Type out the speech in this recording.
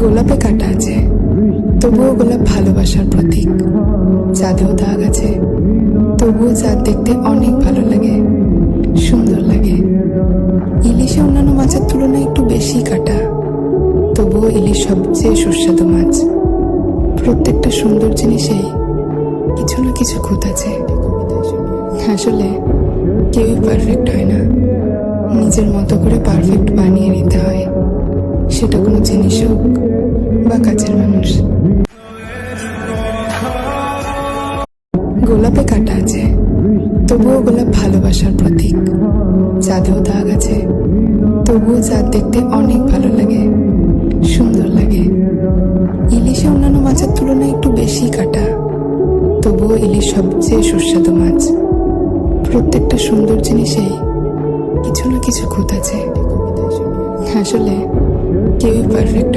গোলাপে কাটা আছে, তবুও গোলাপ ভালোবাসার প্রতীক। চাঁদেও দাগ আছে, তবুও চাঁদ দেখতে অনেক ভালো লাগে, সুন্দর লাগে। ইলিশে অন্যান্য মাছের তুলনায় একটু বেশি কাটা, তবুও ইলিশ সবচেয়ে সুস্বাদু মাছ। প্রত্যেকটা সুন্দর জিনিসেই কিছু না কিছু খুঁত আছে। আসলে কেউই পারফেক্ট হয় না, নিজের মতো করে পারফেক্ট বানিয়ে নিতে হয়, সেটা কোনো জিনিস হোক বা কাছের মানুষ। গোলাপে কাটা আছে, তবুও গোলাপ ভালোবাসার প্রতীক। চাঁদেও দাগ আছে, তবুও চাঁদ দেখতে অনেক ভালো লাগে, সুন্দর লাগে। ইলিশে অন্যান্য মাছের তুলনায় একটু বেশি কাটা, তবুও ইলিশ সবচেয়ে সুস্বাদু মাছ। প্রত্যেকটা সুন্দর জিনিসেই কিছু না কিছু খুঁত আছে। আসলে কেউই পারফেক্ট